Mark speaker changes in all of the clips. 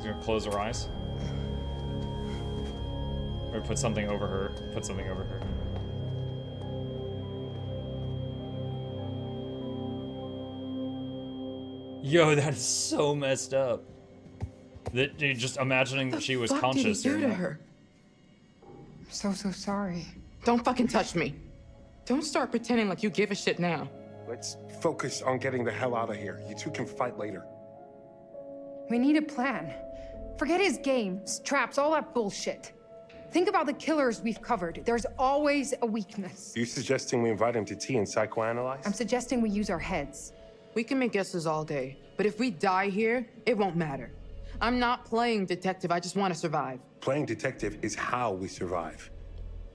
Speaker 1: She's gonna close her eyes. Or put something over her. Put something over her. Yo, that is so messed up. That just imagining that she was conscious.
Speaker 2: What did he do to her?
Speaker 3: I'm so sorry.
Speaker 2: Don't fucking touch me. Don't start pretending like you give a shit now.
Speaker 4: Let's focus on getting the hell out of here. You two can fight later.
Speaker 3: We need a plan. Forget his games, traps, all that bullshit. Think about the killers we've covered. There's always a weakness.
Speaker 4: You suggesting we invite him to tea and psychoanalyze?
Speaker 3: I'm suggesting we use our heads.
Speaker 2: We can make guesses all day, but if we die here, it won't matter. I'm not playing detective, I just want to survive.
Speaker 4: Playing detective is how we survive.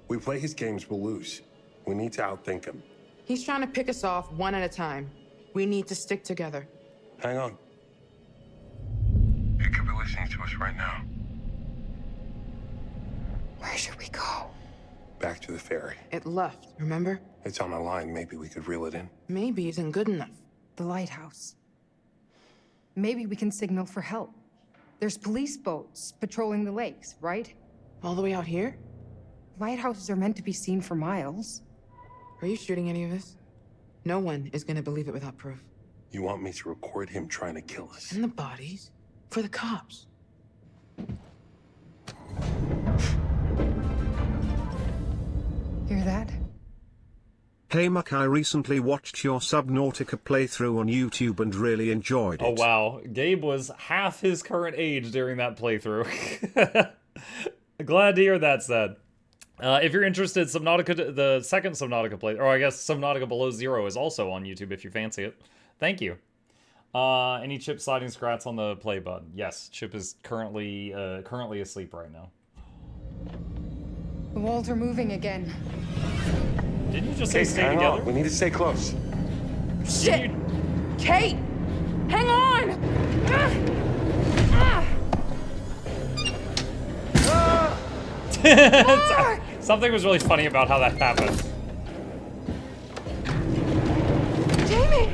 Speaker 4: We play his games, we'll lose. We need to outthink him.
Speaker 2: He's trying to pick us off one at a time. We need to stick together.
Speaker 4: Hang on. He could be listening to us right now.
Speaker 3: Where should we go?
Speaker 4: Back to the ferry.
Speaker 2: It left, remember?
Speaker 4: It's on a line, maybe we could reel it in.
Speaker 2: Maybe isn't good enough.
Speaker 3: The lighthouse. Maybe we can signal for help. There's police boats patrolling the lakes, right?
Speaker 2: All the way out here?
Speaker 3: Lighthouses are meant to be seen for miles.
Speaker 2: Are you shooting any of this? No one is gonna believe it without proof.
Speaker 4: You want me to record him trying to kill us?
Speaker 2: And the bodies? For the cops.
Speaker 3: Hear that?
Speaker 5: Hey Muck, I recently watched your Subnautica playthrough on YouTube and really enjoyed it.
Speaker 1: Oh wow, Gabe was half his current age during that playthrough. Glad to hear that said. If you're interested, Subnautica, the second Subnautica play, or I guess Subnautica Below Zero is also on YouTube if you fancy it. Thank you. Any Chip sliding scratch on the play button? Yes, Chip is currently asleep right now.
Speaker 3: The walls are moving again.
Speaker 1: Didn't you just say
Speaker 4: Kate,
Speaker 1: stay
Speaker 4: hang
Speaker 1: together?
Speaker 4: on. We need to stay close.
Speaker 2: Shit! Kate! Hang on!
Speaker 1: Something was really funny about how that happened.
Speaker 2: Jamie!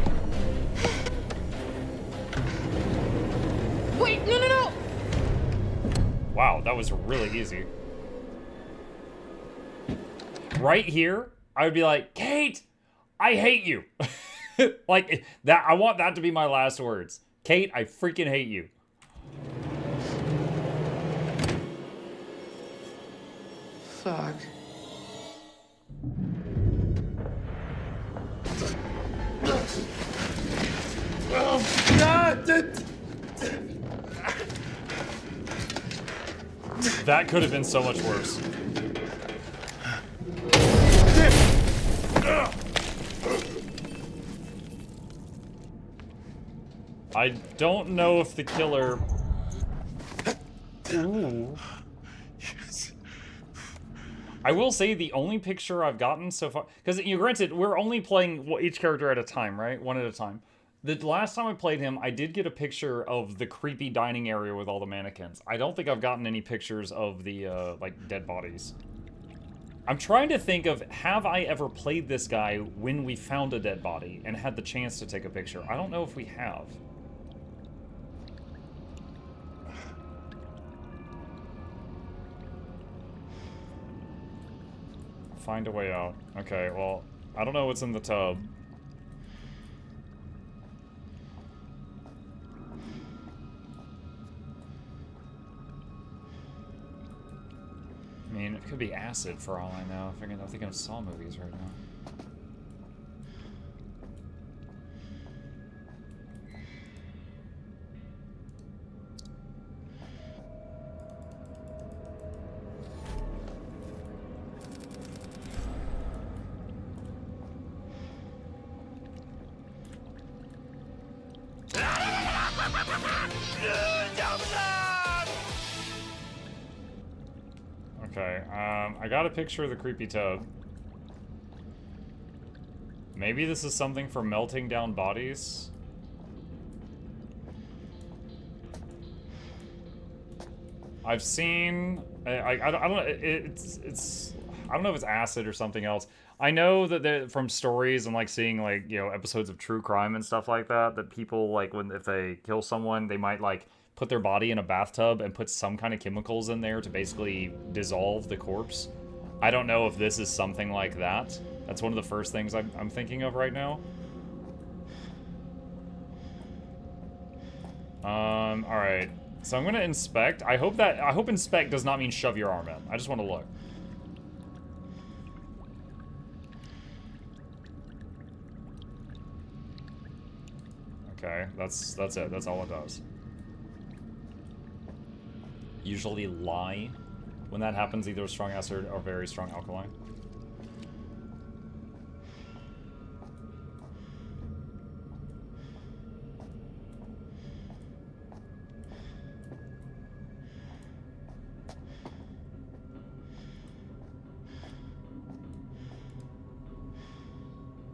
Speaker 2: Wait, no!
Speaker 1: Wow, that was really easy. Right here, I would be like, Kate, I hate you. Like, that. I want that to be my last words. Kate, I freaking hate you.
Speaker 2: Fuck.
Speaker 1: That could have been so much worse. I don't know if the killer... Ooh.
Speaker 4: Yes.
Speaker 1: I will say the only picture I've gotten so far... Because, you know, granted, we're only playing each character at a time, right? One at a time. The last time I played him, I did get a picture of the creepy dining area with all the mannequins. I don't think I've gotten any pictures of the, like, dead bodies. I'm trying to think of, have I ever played this guy when we found a dead body and had the chance to take a picture? I don't know if we have. Find a way out. Okay, well, I don't know what's in the tub. I mean, it could be acid for all I know. I'm thinking of Saw movies right now. Okay, I got a picture of the creepy tub. Maybe this is something for melting down bodies? I've seen... I don't know, it's... I don't know if it's acid or something else. I know that from stories and, like, seeing, like, you know, episodes of true crime and stuff like that, that people, like, if they kill someone, they might, like, put their body in a bathtub and put some kind of chemicals in there to basically dissolve the corpse. I don't know if this is something like that. That's one of the first things I'm thinking of right now. Alright. So I'm gonna inspect. I hope inspect does not mean shove your arm in. I just want to look. Okay, that's it. That's all it does. Usually lie. When that happens, either a strong acid or very strong alkaline.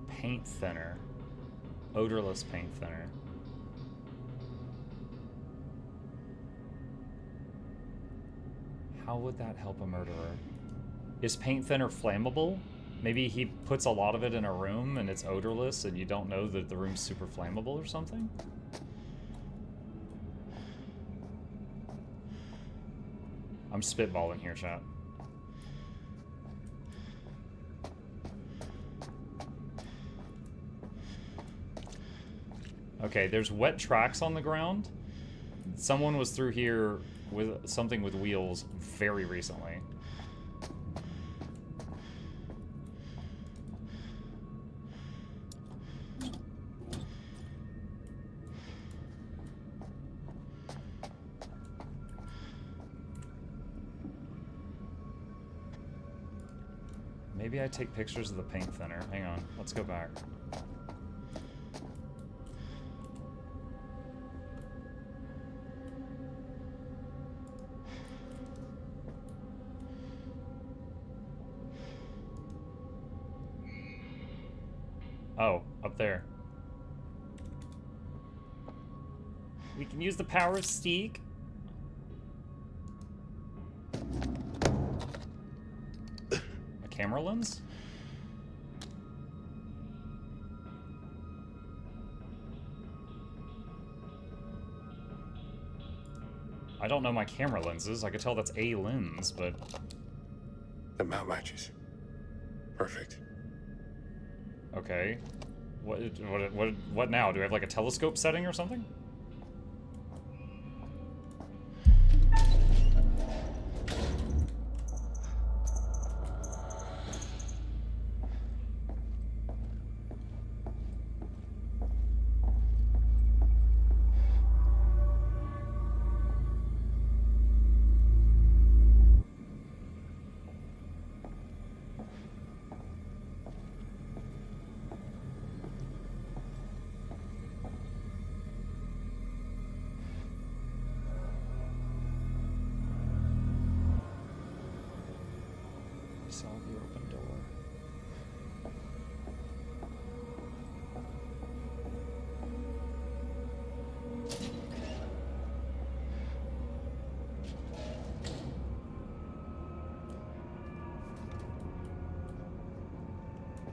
Speaker 1: Paint thinner. Odorless paint thinner. How would that help a murderer? Is paint thinner flammable? Maybe he puts a lot of it in a room and it's odorless and you don't know that the room's super flammable or something? I'm spitballing here, chat. Okay, there's wet tracks on the ground. Someone was through here with something with wheels very recently. Maybe I take pictures of the paint thinner. Hang on, let's go back. Oh, up there. We can use the power of Steak. A camera lens? I don't know my camera lenses. I could tell that's a lens, but...
Speaker 4: The mount matches. Perfect.
Speaker 1: Okay. What now? Do I have like a telescope setting or something? Saw the open door.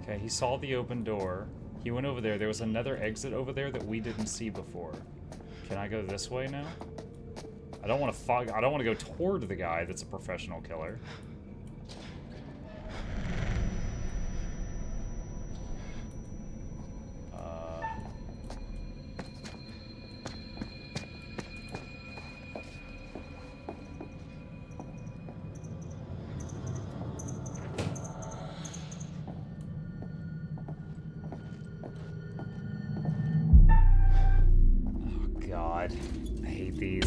Speaker 1: Okay, he saw the open door. He went over there. There was another exit over there that we didn't see before. Can I go this way now? I don't want to I don't want to go toward the guy that's a professional killer. God, I hate these.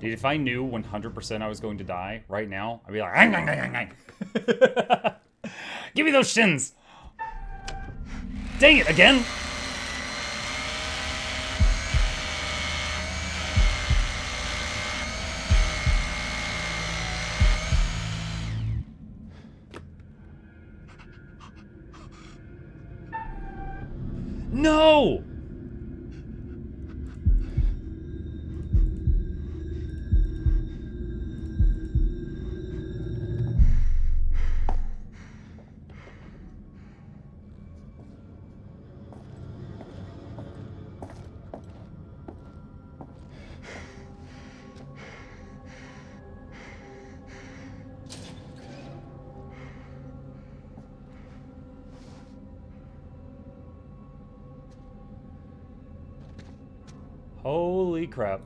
Speaker 1: Dude, if I knew 100% I was going to die right now, I'd be like, "Ang, ang, ang, ang, ang." Give me those shins! Dang it, again! No! Holy crap.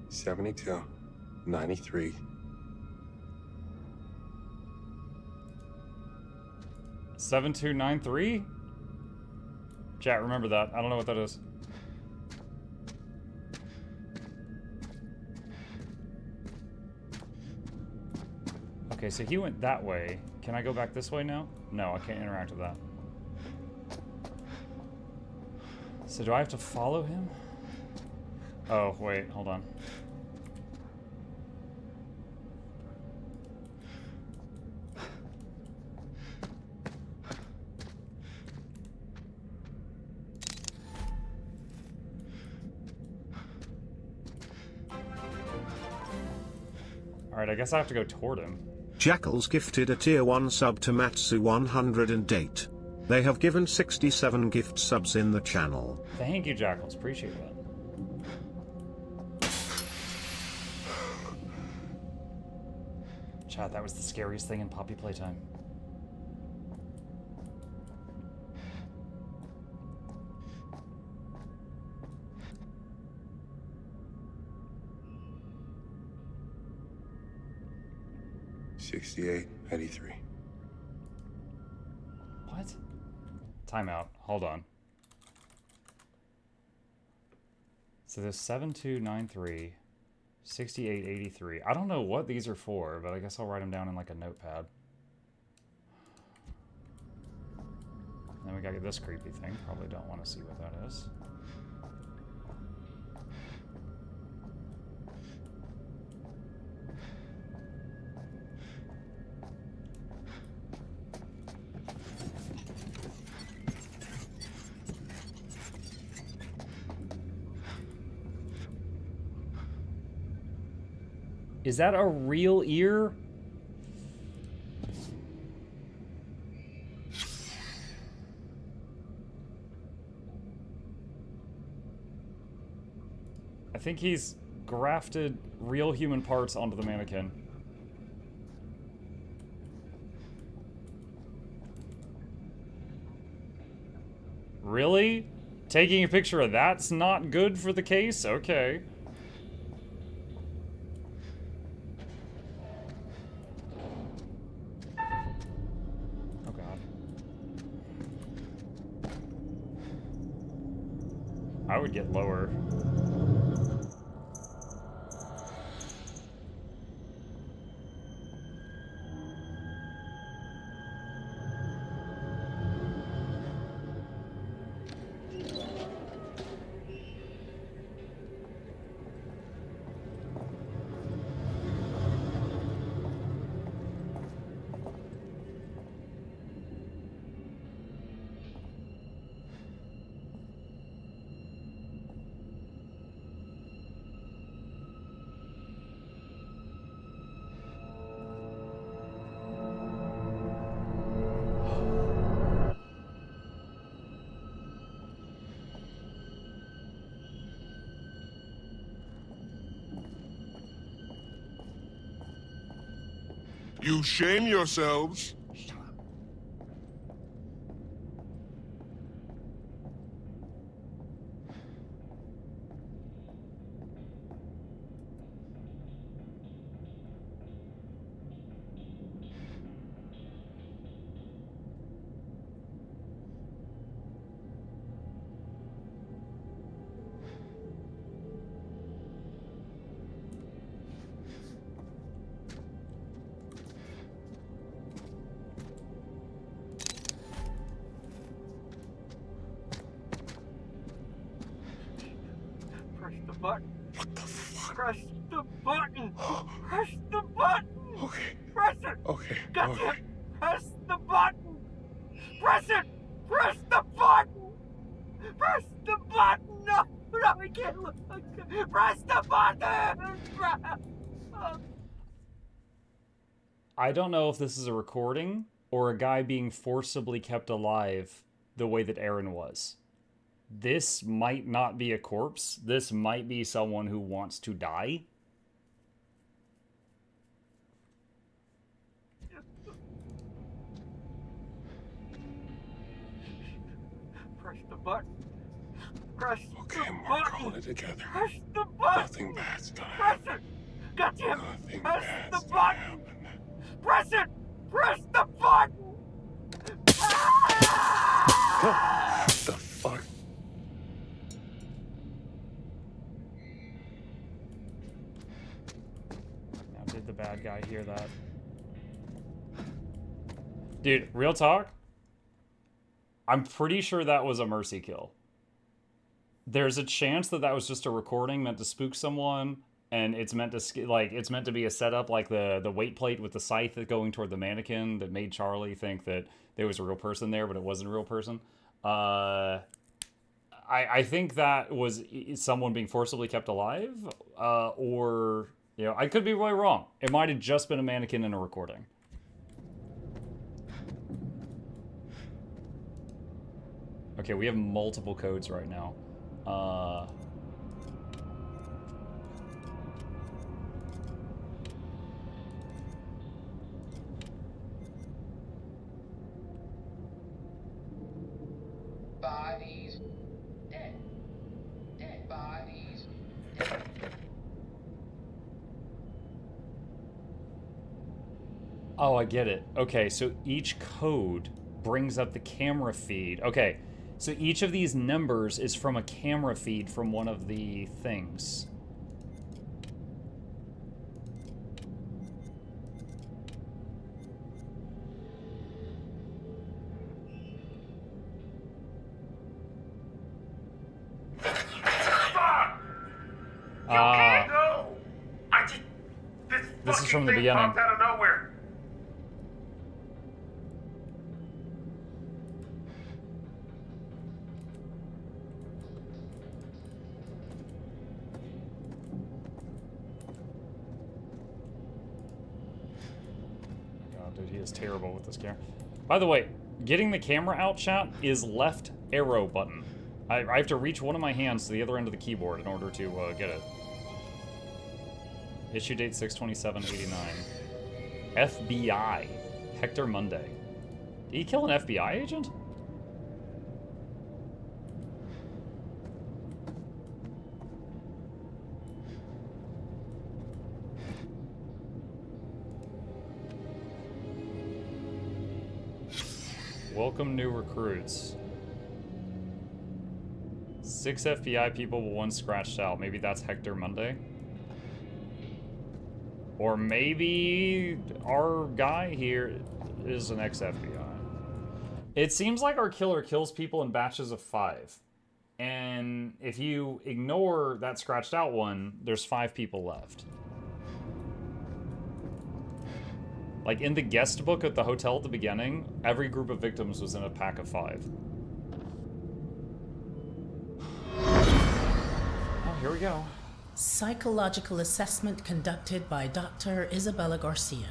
Speaker 4: $72, $93.
Speaker 1: 7293? Chat, remember that. I don't know what that is. Okay, so he went that way. Can I go back this way now? No, I can't interact with that. So do I have to follow him? Oh, wait, hold on. Alright, I guess I have to go toward him.
Speaker 5: Jackals gifted a tier 1 sub to Matsu 108. They have given 67 gift subs in the channel.
Speaker 1: Thank you, Jackals. Appreciate that. Chat, that was the scariest thing in Poppy Playtime.
Speaker 4: $68.83.
Speaker 1: What? Timeout. Hold on. So there's 7293, 6883. I don't know what these are for, but I guess I'll write them down in like a notepad. And then we gotta get this creepy thing. Probably don't want to see what that is. Is that a real ear? I think he's grafted real human parts onto the mannequin. Really? Taking a picture of that's not good for the case? Okay. I would get lower.
Speaker 6: You shame yourselves.
Speaker 7: Press the button.
Speaker 4: What the fuck?
Speaker 7: Press the button. Press the button.
Speaker 4: Okay.
Speaker 7: Press it.
Speaker 4: Okay.
Speaker 7: That's
Speaker 4: Okay.
Speaker 7: it. Press the button. Press it. Press the button. Press the button. No, no, I can't look. Press the button.
Speaker 1: I don't know if this is a recording or a guy being forcibly kept alive the way that Aaron was. This might not be a corpse. This might be someone who wants to die.
Speaker 7: button. Press
Speaker 4: Okay,
Speaker 7: the
Speaker 4: we're
Speaker 7: button.
Speaker 4: calling it together.
Speaker 7: Press the button.
Speaker 4: Nothing bad's gonna
Speaker 7: Press
Speaker 4: happen.
Speaker 7: it. Goddamn.
Speaker 4: Nothing
Speaker 7: Press
Speaker 4: bad's
Speaker 7: the
Speaker 4: gonna
Speaker 7: button.
Speaker 4: happen.
Speaker 7: Press it. Press the button.
Speaker 4: What the fuck?
Speaker 1: Now, did the bad guy hear that? Dude, real talk? I'm pretty sure that was a mercy kill. There's a chance that that was just a recording meant to spook someone, and it's meant to it's meant to be a setup, like the weight plate with the scythe going toward the mannequin that made Charlie think that there was a real person there, but it wasn't a real person. I think that was someone being forcibly kept alive, or you know, I could be really wrong. It might have just been a mannequin in a recording. Okay, we have multiple codes right now.
Speaker 2: Bodies. Dead. Dead bodies.
Speaker 1: Oh, I get it. Okay, so each code brings up the camera feed. Okay, so each of these numbers is from a camera feed from one of the things.
Speaker 8: No!
Speaker 1: This is from the
Speaker 8: thing
Speaker 1: beginning.
Speaker 8: popped out of nowhere.
Speaker 1: God, dude, he is terrible with this camera. By the way, getting the camera out, chat, is left arrow button. I have to reach one of my hands to the other end of the keyboard in order to get it. Issue date 6/27/89. FBI. Hector Monday. Did he kill an FBI agent? Welcome new recruits. 6 FBI people, but 1 scratched out. Maybe that's Hector Monday. Or maybe our guy here is an ex-FBI. It seems like our killer kills people in batches of 5. And if you ignore that scratched out one, there's 5 people left. Like in the guest book at the hotel at the beginning, every group of victims was in a pack of 5. Oh, here we go.
Speaker 9: Psychological assessment conducted by Dr. Isabella Garcia.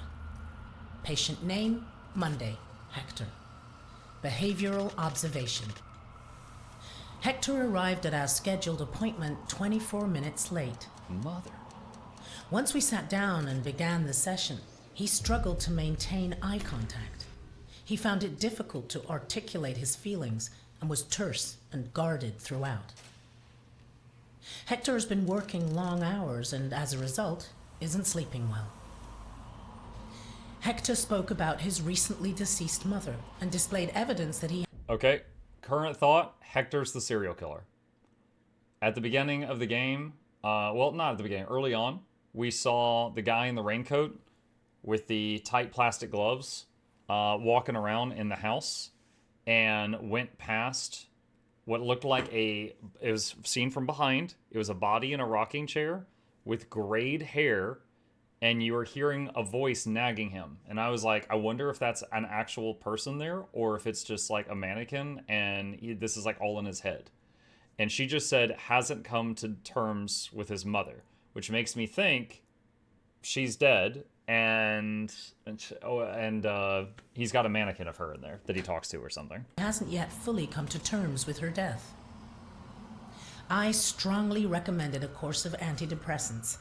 Speaker 9: Patient name, Monday, Hector. Behavioral observation. Hector arrived at our scheduled appointment 24 minutes late.
Speaker 1: Mother.
Speaker 9: Once we sat down and began the session, he struggled to maintain eye contact. He found it difficult to articulate his feelings and was terse and guarded throughout. Hector has been working long hours and, as a result, isn't sleeping well. Hector spoke about his recently deceased mother and displayed evidence that he...
Speaker 1: Okay, current thought, Hector's the serial killer. At the beginning of the game, well, not at the beginning, early on, we saw the guy in the raincoat with the tight plastic gloves walking around in the house and went past what looked like it was seen from behind. It was a body in a rocking chair with grayed hair, and you were hearing a voice nagging him. And I was like, I wonder if that's an actual person there, or if it's just like a mannequin, and this is like all in his head. And she just said, hasn't come to terms with his mother, which makes me think she's dead, and he's got a mannequin of her in there that he talks to or something.
Speaker 9: Hasn't yet fully come to terms with her death. I strongly recommended a course of antidepressants,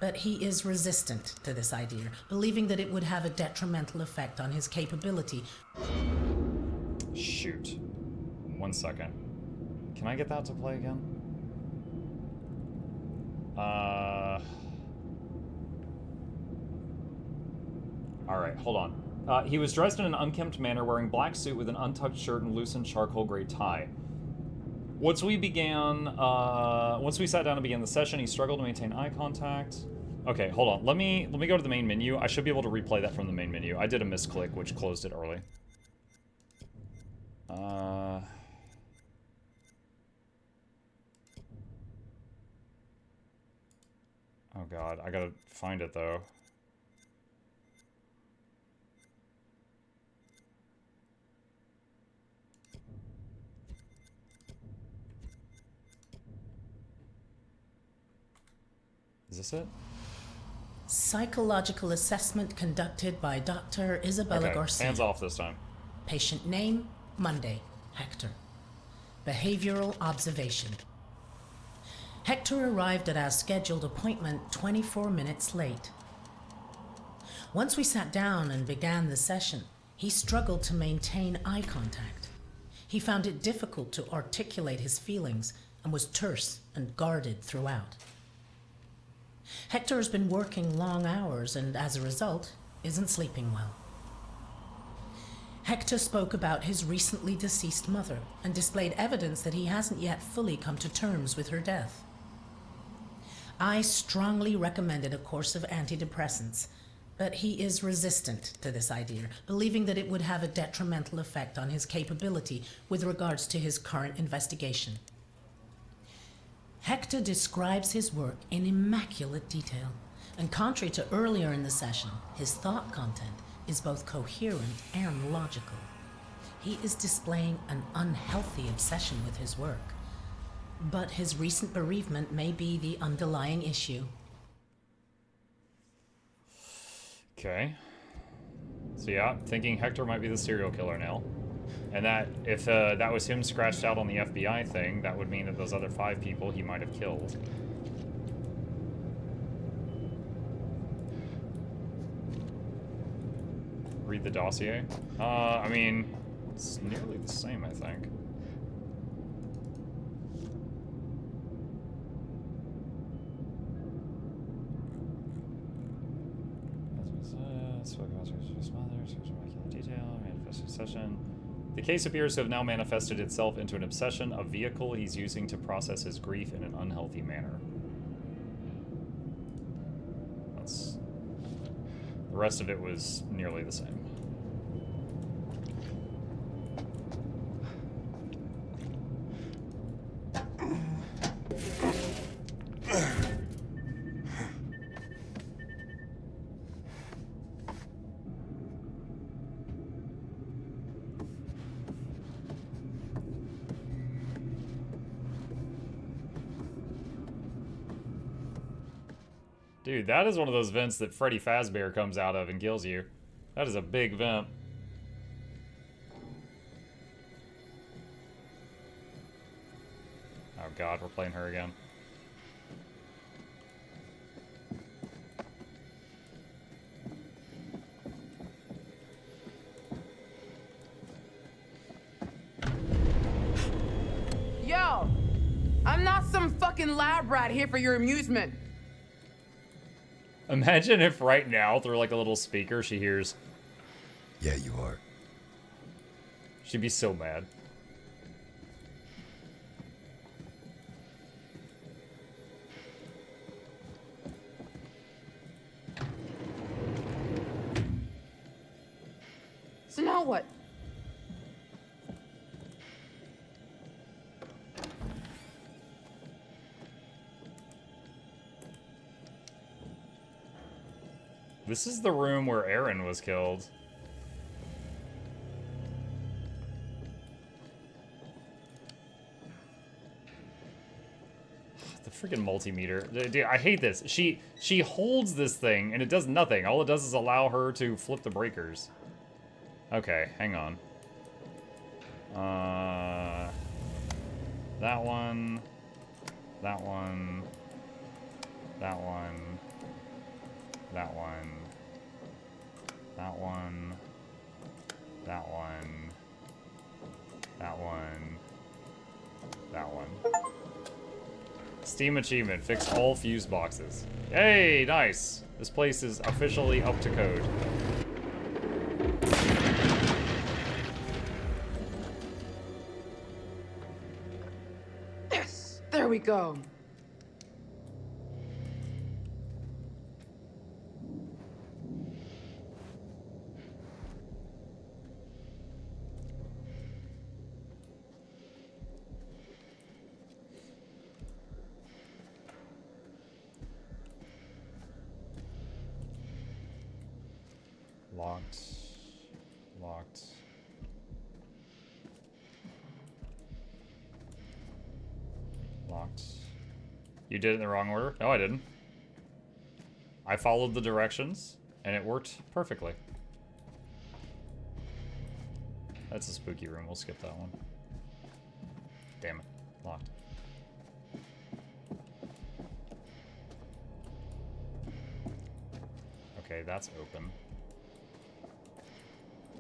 Speaker 9: but he is resistant to this idea, believing that it would have a detrimental effect on his capability.
Speaker 1: Shoot. 1 second. Can I get that to play again? Alright, hold on. He was dressed in an unkempt manner, wearing black suit with an untucked shirt and loosened charcoal gray tie. Once we sat down and began the session, he struggled to maintain eye contact. Okay, hold on. Let me go to the main menu. I should be able to replay that from the main menu. I did a misclick, which closed it early. Oh god, I gotta find it though. Is this it?
Speaker 9: Psychological assessment conducted by Dr. Isabella
Speaker 1: Okay,
Speaker 9: Garcia.
Speaker 1: hands off this time.
Speaker 9: Patient name, Monday, Hector. Behavioral observation. Hector arrived at our scheduled appointment 24 minutes late. Once we sat down and began the session, he struggled to maintain eye contact. He found it difficult to articulate his feelings and was terse and guarded throughout. Hector has been working long hours and, as a result, isn't sleeping well. Hector spoke about his recently deceased mother and displayed evidence that he hasn't yet fully come to terms with her death. I strongly recommended a course of antidepressants, but he is resistant to this idea, believing that it would have a detrimental effect on his capability with regards to his current investigation. Hector describes his work in immaculate detail, and contrary to earlier in the session, his thought content is both coherent and logical. He is displaying an unhealthy obsession with his work, but his recent bereavement may be the underlying issue.
Speaker 1: Okay. So yeah, thinking Hector might be the serial killer now. And that, if that was him scratched out on the FBI thing, that would mean that those other 5 people he might have killed. Read the dossier? I mean, it's nearly the same, I think. Detail, manifested obsession. The case appears to have now manifested itself into an obsession, a vehicle he's using to process his grief in an unhealthy manner. That's... The rest of it was nearly the same. Dude, that is one of those vents that Freddy Fazbear comes out of and kills you. That is a big vent. Oh god, we're playing her again.
Speaker 2: Yo! I'm not some fucking lab rat here for your amusement.
Speaker 1: Imagine if right now, through like a little speaker, she hears...
Speaker 8: Yeah, you are.
Speaker 1: She'd be so mad.
Speaker 2: So now what?
Speaker 1: This is the room where Aaron was killed. The freaking multimeter. Dude, I hate this. She holds this thing and it does nothing. All it does is allow her to flip the breakers. Okay, hang on. That one. That one. That one. That one. That one. That one. That one. That one. Steam achievement. Fix all fuse boxes. Hey, nice. This place is officially up to code.
Speaker 2: Yes! There we go.
Speaker 1: Locked. Locked. Locked. You did it in the wrong order? No, I didn't. I followed the directions, and it worked perfectly. That's a spooky room. We'll skip that one. Damn it. Locked. Okay, that's open.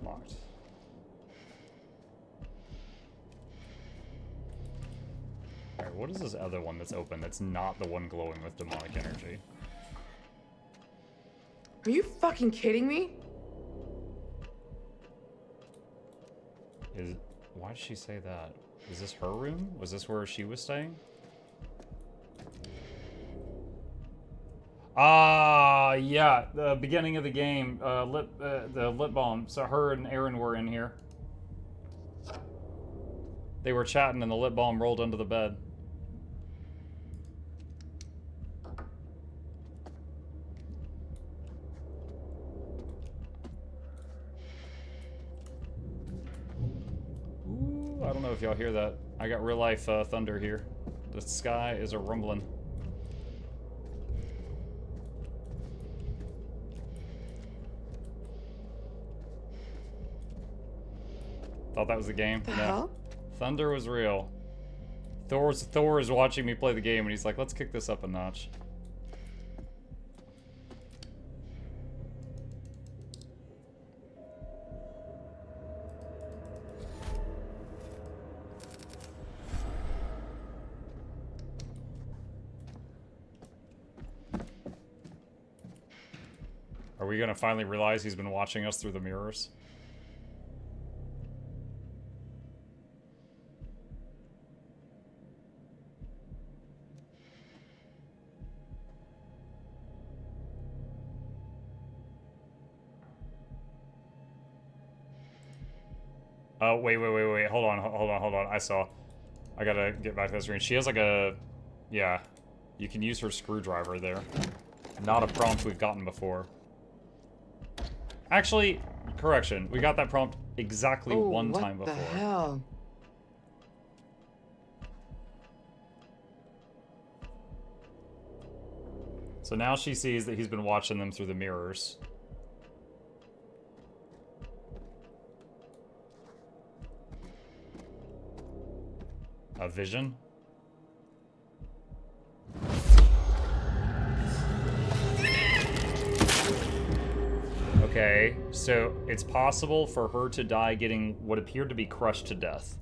Speaker 1: Locked. Alright, what is this other one that's open that's not the one glowing with demonic energy?
Speaker 2: Are you fucking kidding me?
Speaker 1: Why did she say that? Is this her room? Was this where she was staying? Ah, yeah, the beginning of the game, the lip balm. So her and Aaron were in here. They were chatting and the lip balm rolled under the bed. Ooh, I don't know if y'all hear that. I got real life thunder here. The sky is a rumbling. Thought that was the game?
Speaker 2: The
Speaker 1: No.
Speaker 2: hell?
Speaker 1: Thunder was real. Thor is watching me play the game and he's like, let's kick this up a notch. Are we gonna finally realize he's been watching us through the mirrors? Oh, wait. Hold on. I gotta get back to the screen. She has like a... Yeah. You can use her screwdriver there. Not a prompt we've gotten before. Actually, correction. We got that prompt exactly one time before.
Speaker 2: What the hell?
Speaker 1: So now she sees that he's been watching them through the mirrors. A vision? Okay, so it's possible for her to die getting what appeared to be crushed to death.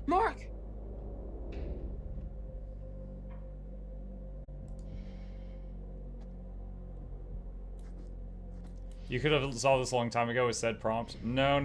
Speaker 2: Mark!
Speaker 1: You could have solved this a long time ago with said prompt. No.